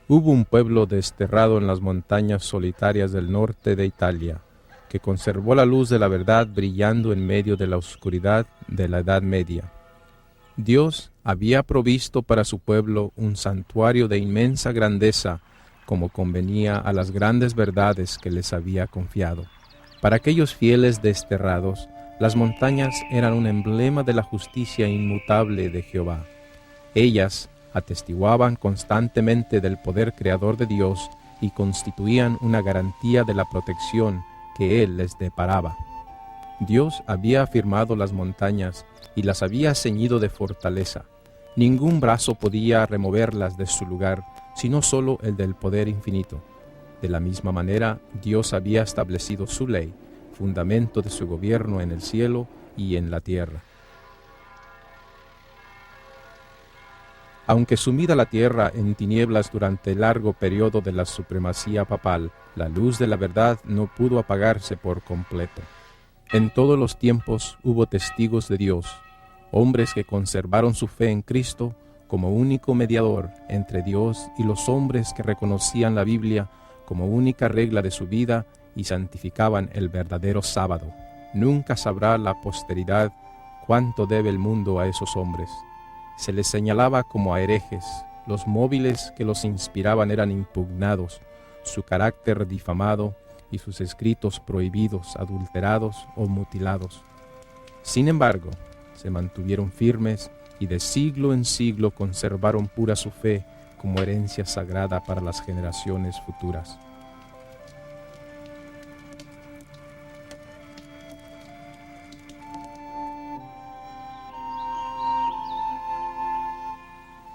Hubo un pueblo desterrado en las montañas solitarias del norte de Italia, que conservó la luz de la verdad brillando en medio de la oscuridad de la Edad Media. Dios había provisto para su pueblo un santuario de inmensa grandeza, como convenía a las grandes verdades que les había confiado. Para aquellos fieles desterrados, las montañas eran un emblema de la justicia inmutable de Jehová. Ellas atestiguaban constantemente del poder creador de Dios y constituían una garantía de la protección que Él les deparaba. Dios había afirmado las montañas y las había ceñido de fortaleza. Ningún brazo podía removerlas de su lugar, sino solo el del poder infinito. De la misma manera, Dios había establecido su ley, fundamento de su gobierno en el cielo y en la tierra. Aunque sumida la tierra en tinieblas durante el largo periodo de la supremacía papal, la luz de la verdad no pudo apagarse por completo. En todos los tiempos hubo testigos de Dios, hombres que conservaron su fe en Cristo como único mediador entre Dios y los hombres que reconocían la Biblia como única regla de su vida y santificaban el verdadero sábado. Nunca sabrá la posteridad cuánto debe el mundo a esos hombres. Se les señalaba como a herejes, los móviles que los inspiraban eran impugnados, su carácter difamado y sus escritos prohibidos, adulterados o mutilados. Sin embargo, se mantuvieron firmes y de siglo en siglo conservaron pura su fe como herencia sagrada para las generaciones futuras.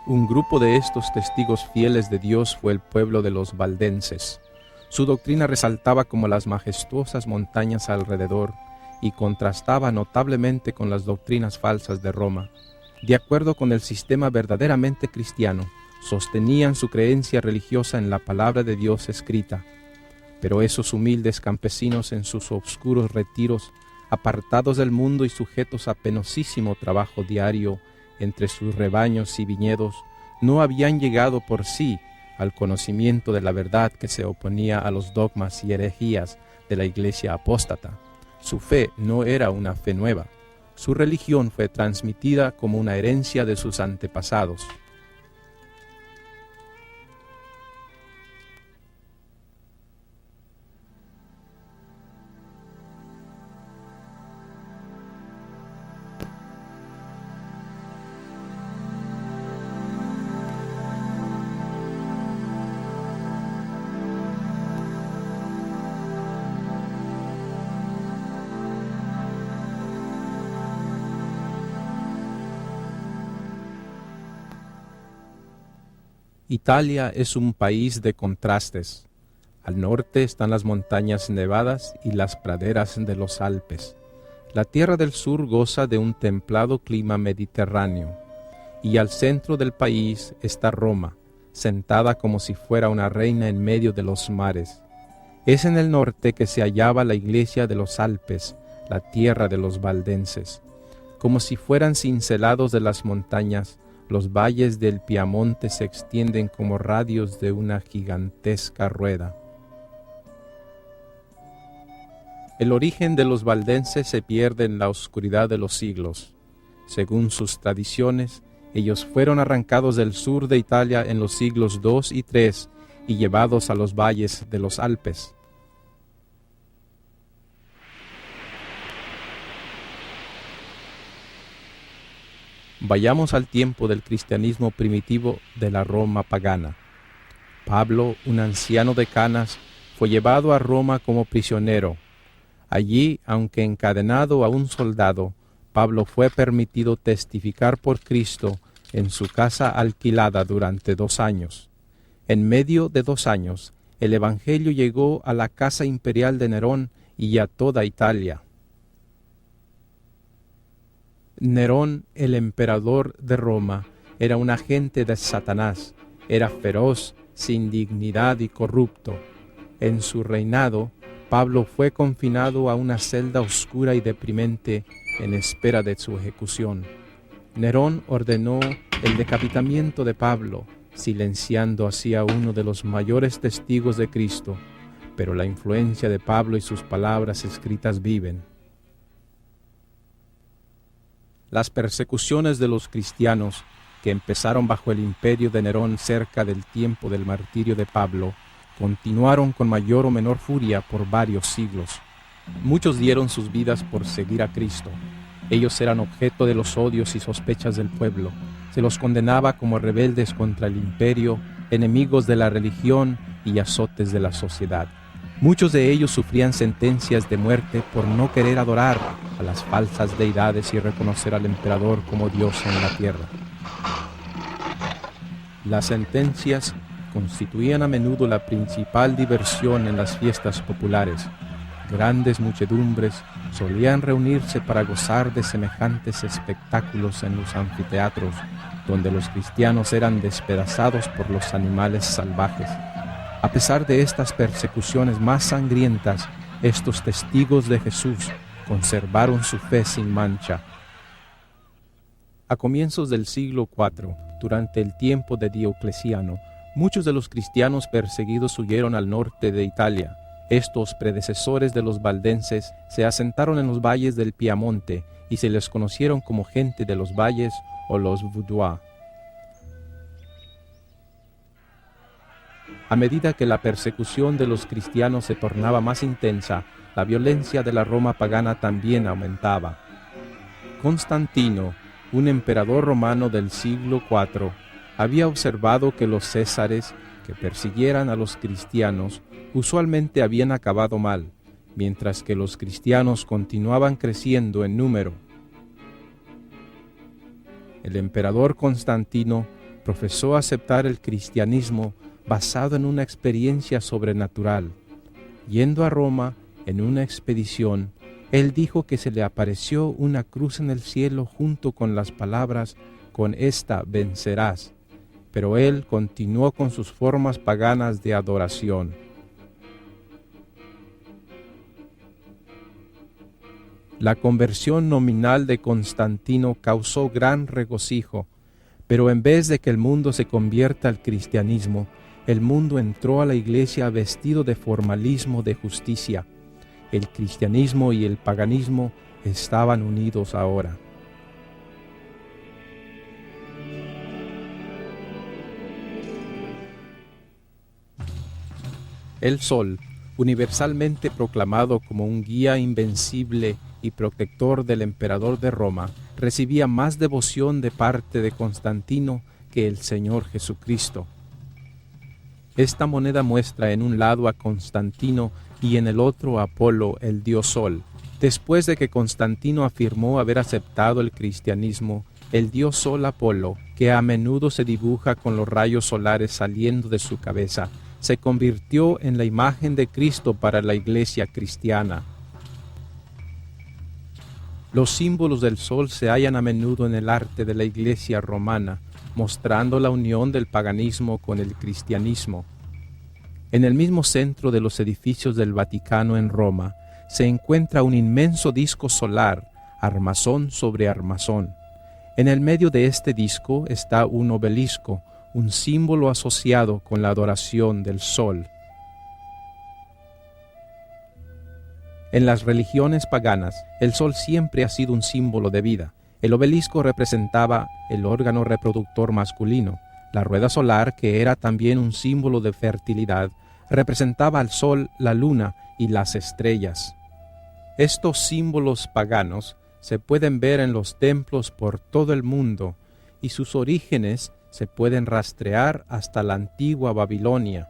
Un grupo de estos testigos fieles de Dios fue el pueblo de los valdenses. Su doctrina resaltaba como las majestuosas montañas alrededor y contrastaba notablemente con las doctrinas falsas de Roma. De acuerdo con el sistema verdaderamente cristiano, sostenían su creencia religiosa en la palabra de Dios escrita. Pero esos humildes campesinos en sus obscuros retiros, apartados del mundo y sujetos a penosísimo trabajo diario entre sus rebaños y viñedos, no habían llegado por sí al conocimiento de la verdad que se oponía a los dogmas y herejías de la iglesia apóstata. Su fe no era una fe nueva. Su religión fue transmitida como una herencia de sus antepasados. Italia es un país de contrastes. Al norte están las montañas nevadas y las praderas de los Alpes. La tierra del sur goza de un templado clima mediterráneo. Y al centro del país está Roma, sentada como si fuera una reina en medio de los mares. Es en el norte que se hallaba la iglesia de los Alpes, la tierra de los valdenses. Como si fueran cincelados de las montañas, los valles del Piamonte se extienden como radios de una gigantesca rueda. El origen de los valdenses se pierde en la oscuridad de los siglos. Según sus tradiciones, ellos fueron arrancados del sur de Italia en los siglos II y III y llevados a los valles de los Alpes. Vayamos al tiempo del cristianismo primitivo de la Roma pagana. Pablo, un anciano de canas, fue llevado a Roma como prisionero. Allí, aunque encadenado a un soldado, Pablo fue permitido testificar por Cristo en su casa alquilada durante 2 años. En medio de 2 años, el Evangelio llegó a la casa imperial de Nerón y a toda Italia. Nerón, el emperador de Roma, era un agente de Satanás, era feroz, sin dignidad y corrupto. En su reinado, Pablo fue confinado a una celda oscura y deprimente en espera de su ejecución. Nerón ordenó el decapitamiento de Pablo, silenciando así a uno de los mayores testigos de Cristo, pero la influencia de Pablo y sus palabras escritas viven. Las persecuciones de los cristianos, que empezaron bajo el imperio de Nerón cerca del tiempo del martirio de Pablo, continuaron con mayor o menor furia por varios siglos. Muchos dieron sus vidas por seguir a Cristo. Ellos eran objeto de los odios y sospechas del pueblo. Se los condenaba como rebeldes contra el imperio, enemigos de la religión y azotes de la sociedad. Muchos de ellos sufrían sentencias de muerte por no querer adorar a las falsas deidades y reconocer al emperador como Dios en la tierra. Las sentencias constituían a menudo la principal diversión en las fiestas populares. Grandes muchedumbres solían reunirse para gozar de semejantes espectáculos en los anfiteatros, donde los cristianos eran despedazados por los animales salvajes. A pesar de estas persecuciones más sangrientas, estos testigos de Jesús conservaron su fe sin mancha. A comienzos del siglo IV, durante el tiempo de Diocleciano, muchos de los cristianos perseguidos huyeron al norte de Italia. Estos predecesores de los valdenses se asentaron en los valles del Piamonte y se les conocieron como gente de los valles o los Vaudois. A medida que la persecución de los cristianos se tornaba más intensa, la violencia de la Roma pagana también aumentaba. Constantino, un emperador romano del siglo IV, había observado que los césares que persiguieran a los cristianos usualmente habían acabado mal, mientras que los cristianos continuaban creciendo en número. El emperador Constantino profesó aceptar el cristianismo basado en una experiencia sobrenatural. Yendo a Roma en una expedición, él dijo que se le apareció una cruz en el cielo junto con las palabras: «Con esta vencerás». Pero él continuó con sus formas paganas de adoración. La conversión nominal de Constantino causó gran regocijo, pero en vez de que el mundo se convierta al cristianismo, el mundo entró a la iglesia vestido de formalismo de justicia. El cristianismo y el paganismo estaban unidos ahora. El sol, universalmente proclamado como un guía invencible y protector del emperador de Roma, recibía más devoción de parte de Constantino que el Señor Jesucristo. Esta moneda muestra en un lado a Constantino y en el otro a Apolo, el dios Sol. Después de que Constantino afirmó haber aceptado el cristianismo, el dios Sol Apolo, que a menudo se dibuja con los rayos solares saliendo de su cabeza, se convirtió en la imagen de Cristo para la iglesia cristiana. Los símbolos del sol se hallan a menudo en el arte de la iglesia romana, mostrando la unión del paganismo con el cristianismo. En el mismo centro de los edificios del Vaticano en Roma se encuentra un inmenso disco solar, armazón sobre armazón. En el medio de este disco está un obelisco, un símbolo asociado con la adoración del sol. En las religiones paganas, el sol siempre ha sido un símbolo de vida. El obelisco representaba el órgano reproductor masculino. La rueda solar, que era también un símbolo de fertilidad, representaba al sol, la luna y las estrellas. Estos símbolos paganos se pueden ver en los templos por todo el mundo y sus orígenes se pueden rastrear hasta la antigua Babilonia.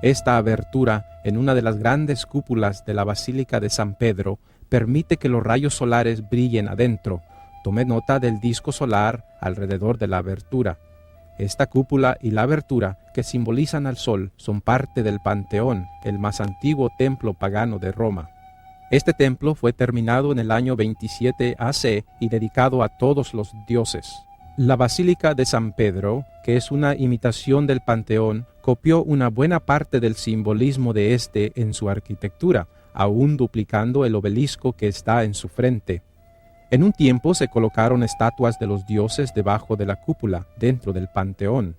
Esta abertura en una de las grandes cúpulas de la Basílica de San Pedro permite que los rayos solares brillen adentro. Tome nota del disco solar alrededor de la abertura. Esta cúpula y la abertura, que simbolizan al sol, son parte del Panteón, el más antiguo templo pagano de Roma. Este templo fue terminado en el año 27 AC y dedicado a todos los dioses. La Basílica de San Pedro, que es una imitación del Panteón, copió una buena parte del simbolismo de este en su arquitectura, aún duplicando el obelisco que está en su frente. En un tiempo se colocaron estatuas de los dioses debajo de la cúpula, dentro del panteón.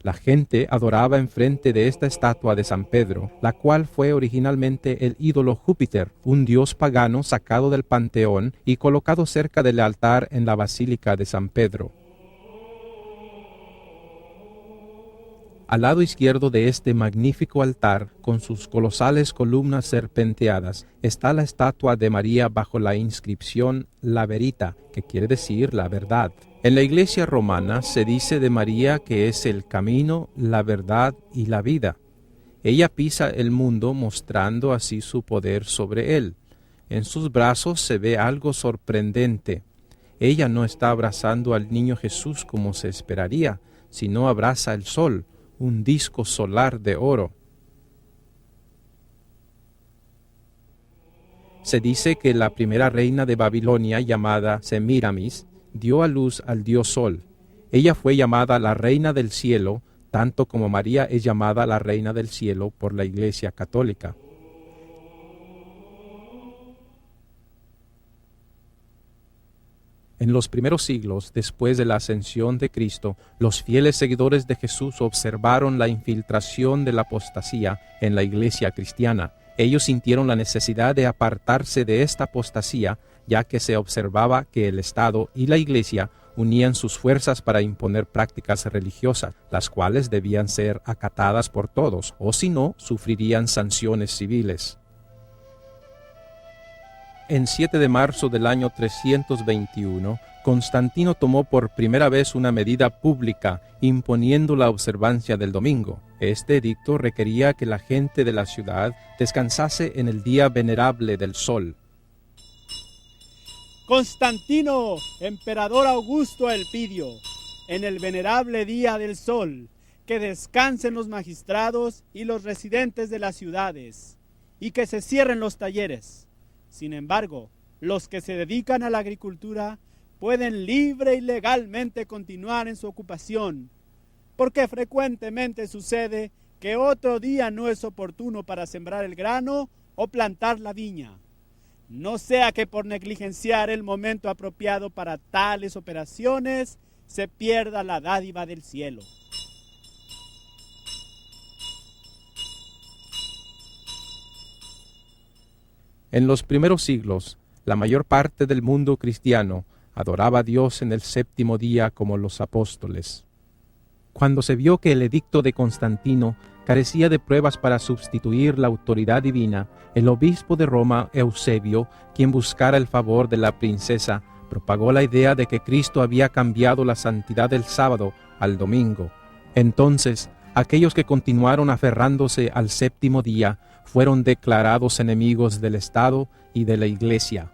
La gente adoraba enfrente de esta estatua de San Pedro, la cual fue originalmente el ídolo Júpiter, un dios pagano sacado del panteón y colocado cerca del altar en la Basílica de San Pedro. Al lado izquierdo de este magnífico altar, con sus colosales columnas serpenteadas, está la estatua de María bajo la inscripción La Verita, que quiere decir la verdad. En la Iglesia romana se dice de María que es el camino, la verdad y la vida. Ella pisa el mundo mostrando así su poder sobre él. En sus brazos se ve algo sorprendente. Ella no está abrazando al niño Jesús como se esperaría, sino abraza el sol, un disco solar de oro. Se dice que la primera reina de Babilonia, llamada Semíramis, dio a luz al dios Sol. Ella fue llamada la Reina del Cielo, tanto como María es llamada la Reina del Cielo por la Iglesia Católica. En los primeros siglos, después de la ascensión de Cristo, los fieles seguidores de Jesús observaron la infiltración de la apostasía en la iglesia cristiana. Ellos sintieron la necesidad de apartarse de esta apostasía, ya que se observaba que el Estado y la iglesia unían sus fuerzas para imponer prácticas religiosas, las cuales debían ser acatadas por todos, o si no, sufrirían sanciones civiles. En 7 de marzo del año 321, Constantino tomó por primera vez una medida pública imponiendo la observancia del domingo. Este edicto requería que la gente de la ciudad descansase en el día venerable del sol. Constantino, emperador Augusto Elpidio, en el venerable día del sol, que descansen los magistrados y los residentes de las ciudades, y que se cierren los talleres. Sin embargo, los que se dedican a la agricultura pueden libre y legalmente continuar en su ocupación, porque frecuentemente sucede que otro día no es oportuno para sembrar el grano o plantar la viña. No sea que por negligenciar el momento apropiado para tales operaciones se pierda la dádiva del cielo. En los primeros siglos, la mayor parte del mundo cristiano adoraba a Dios en el séptimo día como los apóstoles. Cuando se vio que el edicto de Constantino carecía de pruebas para sustituir la autoridad divina, el obispo de Roma, Eusebio, quien buscara el favor de la princesa, propagó la idea de que Cristo había cambiado la santidad del sábado al domingo. Entonces, aquellos que continuaron aferrándose al séptimo día fueron declarados enemigos del Estado y de la Iglesia.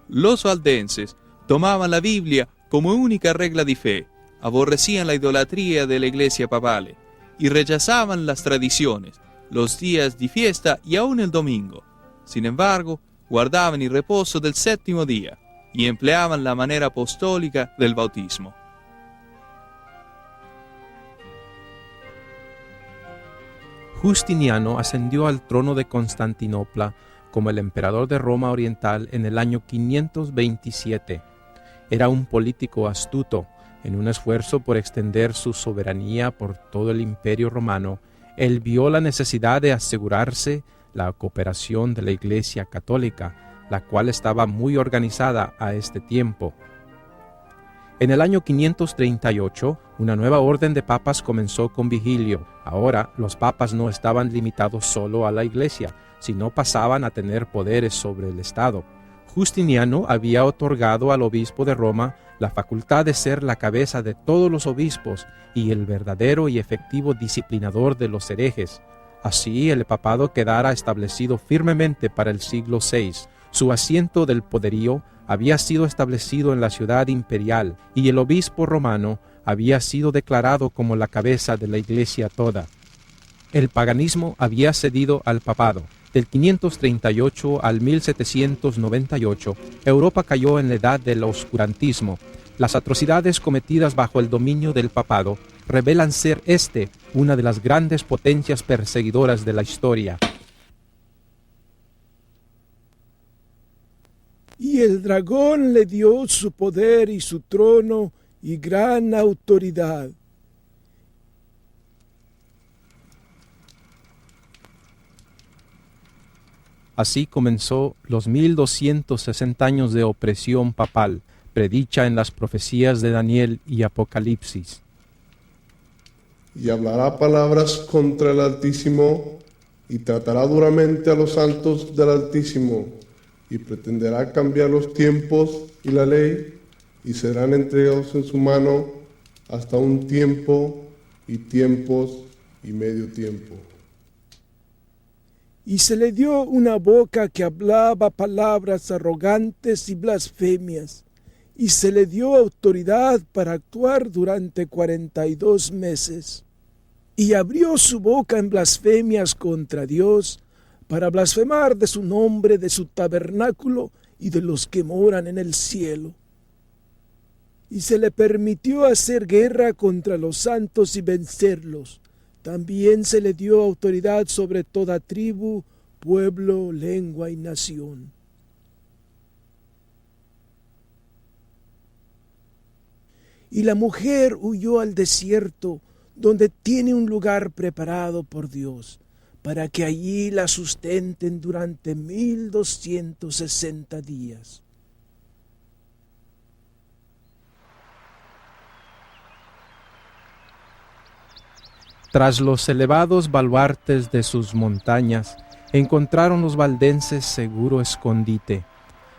Los valdenses tomaban la Biblia como única regla de fe, aborrecían la idolatría de la Iglesia papale y rechazaban las tradiciones, los días de fiesta y aún el domingo. Sin embargo, guardaban el reposo del séptimo día y empleaban la manera apostólica del bautismo. Justiniano ascendió al trono de Constantinopla como el emperador de Roma Oriental en el año 527. Era un político astuto. En un esfuerzo por extender su soberanía por todo el imperio romano, él vio la necesidad de asegurarse la cooperación de la Iglesia Católica, la cual estaba muy organizada a este tiempo. En el año 538, una nueva orden de papas comenzó con Vigilio. Ahora, los papas no estaban limitados solo a la Iglesia, sino pasaban a tener poderes sobre el Estado. Justiniano había otorgado al obispo de Roma la facultad de ser la cabeza de todos los obispos y el verdadero y efectivo disciplinador de los herejes. Así, el papado quedara establecido firmemente para el siglo VI. Su asiento del poderío había sido establecido en la ciudad imperial y el obispo romano había sido declarado como la cabeza de la Iglesia toda. El paganismo había cedido al papado. Del 538 al 1798, Europa cayó en la edad del oscurantismo. Las atrocidades cometidas bajo el dominio del papado revelan ser una de las grandes potencias perseguidoras de la historia. Y el dragón le dio su poder y su trono y gran autoridad. Así comenzó los 1260 años de opresión papal, predicha en las profecías de Daniel y Apocalipsis. Y hablará palabras contra el Altísimo, y tratará duramente a los santos del Altísimo, y pretenderá cambiar los tiempos y la ley, y serán entregados en su mano hasta un tiempo, y tiempos, y medio tiempo. Y se le dio una boca que hablaba palabras arrogantes y blasfemias, y se le dio autoridad para actuar durante 42 meses. Y abrió su boca en blasfemias contra Dios, para blasfemar de su nombre, de su tabernáculo y de los que moran en el cielo. Y se le permitió hacer guerra contra los santos y vencerlos. También se le dio autoridad sobre toda tribu, pueblo, lengua y nación. Y la mujer huyó al desierto, donde tiene un lugar preparado por Dios, para que allí la sustenten durante 1260 días. Tras los elevados baluartes de sus montañas, encontraron los valdenses seguro escondite.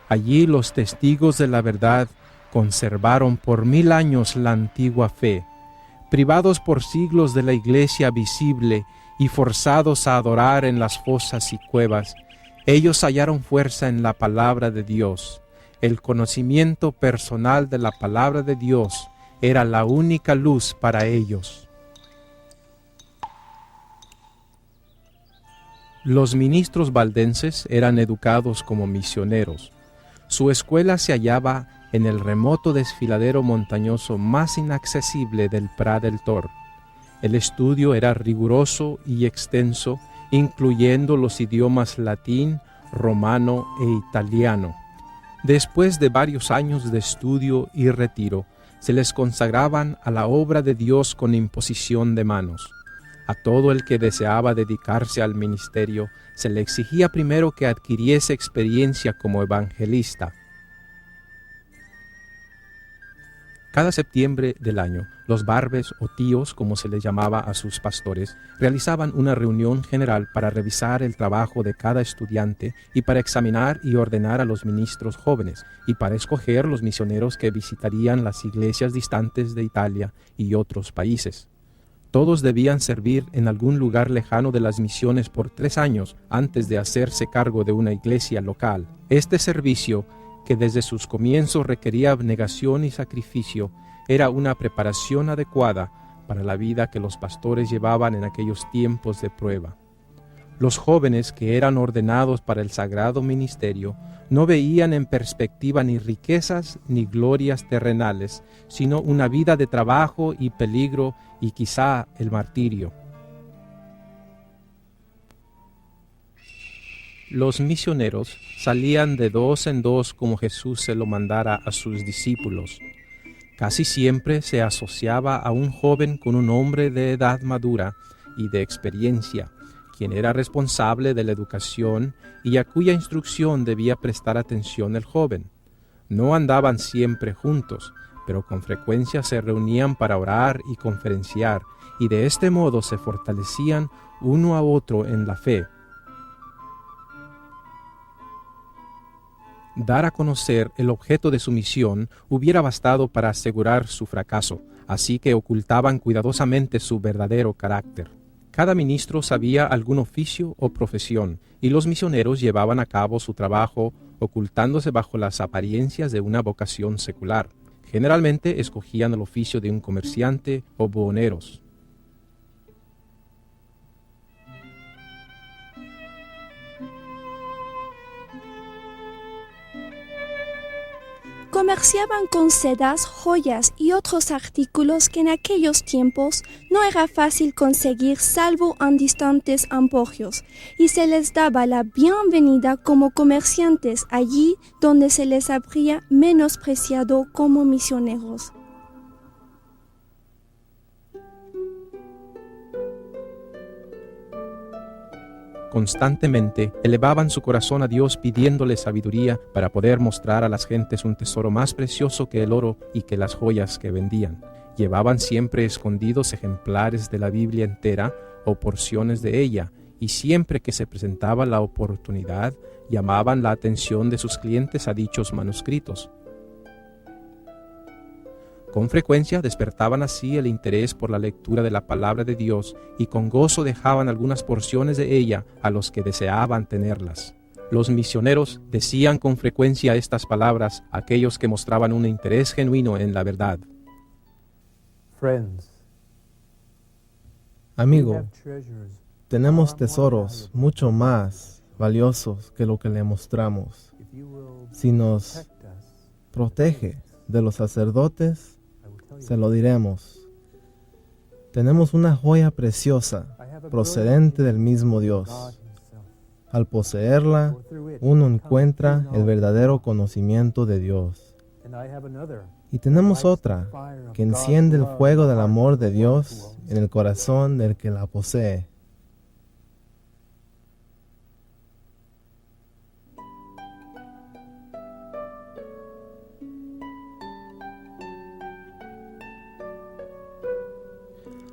Allí los testigos de la verdad conservaron por 1000 años la antigua fe. Privados por siglos de la iglesia visible y forzados a adorar en las fosas y cuevas, ellos hallaron fuerza en la palabra de Dios. El conocimiento personal de la palabra de Dios era la única luz para ellos. Los ministros valdenses eran educados como misioneros. Su escuela se hallaba en el remoto desfiladero montañoso más inaccesible del Prat del Tor. El estudio era riguroso y extenso, incluyendo los idiomas latín, romano e italiano. Después de varios años de estudio y retiro, se les consagraban a la obra de Dios con imposición de manos. A todo el que deseaba dedicarse al ministerio, se le exigía primero que adquiriese experiencia como evangelista. Cada septiembre del año, los barbes o tíos, como se les llamaba a sus pastores, realizaban una reunión general para revisar el trabajo de cada estudiante y para examinar y ordenar a los ministros jóvenes y para escoger los misioneros que visitarían las iglesias distantes de Italia y otros países. Todos debían servir en algún lugar lejano de las misiones por 3 años antes de hacerse cargo de una iglesia local. Este servicio, que desde sus comienzos requería abnegación y sacrificio, era una preparación adecuada para la vida que los pastores llevaban en aquellos tiempos de prueba. Los jóvenes que eran ordenados para el sagrado ministerio no veían en perspectiva ni riquezas ni glorias terrenales, sino una vida de trabajo y peligro y quizá el martirio. Los misioneros salían de 2 en 2 como Jesús se lo mandara a sus discípulos. Casi siempre se asociaba a un joven con un hombre de edad madura y de experiencia, quien era responsable de la educación y a cuya instrucción debía prestar atención el joven. No andaban siempre juntos, pero con frecuencia se reunían para orar y conferenciar, y de este modo se fortalecían uno a otro en la fe. Dar a conocer el objeto de su misión hubiera bastado para asegurar su fracaso, así que ocultaban cuidadosamente su verdadero carácter. Cada ministro sabía algún oficio o profesión, y los misioneros llevaban a cabo su trabajo ocultándose bajo las apariencias de una vocación secular. Generalmente escogían el oficio de un comerciante o buhoneros. Comerciaban con sedas, joyas y otros artículos que en aquellos tiempos no era fácil conseguir salvo en distantes emporios, y se les daba la bienvenida como comerciantes allí donde se les habría menospreciado como misioneros. Constantemente elevaban su corazón a Dios pidiéndole sabiduría para poder mostrar a las gentes un tesoro más precioso que el oro y que las joyas que vendían. Llevaban siempre escondidos ejemplares de la Biblia entera o porciones de ella, y siempre que se presentaba la oportunidad, llamaban la atención de sus clientes a dichos manuscritos. Con frecuencia despertaban así el interés por la lectura de la palabra de Dios y con gozo dejaban algunas porciones de ella a los que deseaban tenerlas. Los misioneros decían con frecuencia estas palabras a aquellos que mostraban un interés genuino en la verdad. Amigo, tenemos tesoros mucho más valiosos que lo que le mostramos. Si nos protege de los sacerdotes, se lo diremos. Tenemos una joya preciosa, procedente del mismo Dios. Al poseerla, uno encuentra el verdadero conocimiento de Dios. Y tenemos otra, que enciende el fuego del amor de Dios en el corazón del que la posee.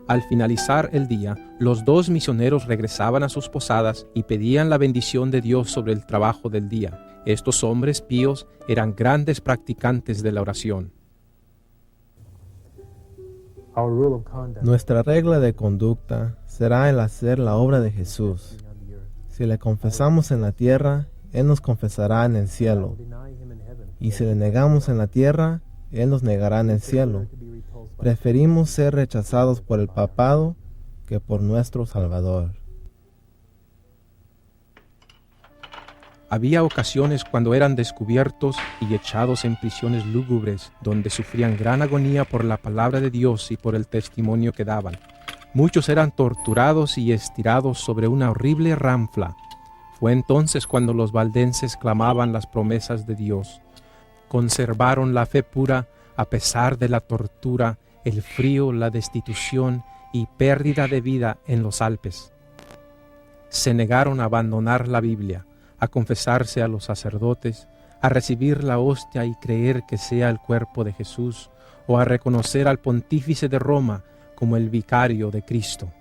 Al finalizar el día, los dos misioneros regresaban a sus posadas y pedían la bendición de Dios sobre el trabajo del día. Estos hombres píos eran grandes practicantes de la oración. Nuestra regla de conducta será el hacer la obra de Jesús. Si le confesamos en la tierra, Él nos confesará en el cielo. Y si le negamos en la tierra, Él nos negará en el cielo. Preferimos ser rechazados por el papado que por nuestro Salvador. Había ocasiones cuando eran descubiertos y echados en prisiones lúgubres, donde sufrían gran agonía por la palabra de Dios y por el testimonio que daban. Muchos eran torturados y estirados sobre una horrible ranfla. Fue entonces cuando los valdenses clamaban las promesas de Dios. Conservaron la fe pura a pesar de la tortura, el frío, la destitución y pérdida de vida en los Alpes. Se negaron a abandonar la Biblia, a confesarse a los sacerdotes, a recibir la hostia y creer que sea el cuerpo de Jesús, o a reconocer al pontífice de Roma como el vicario de Cristo.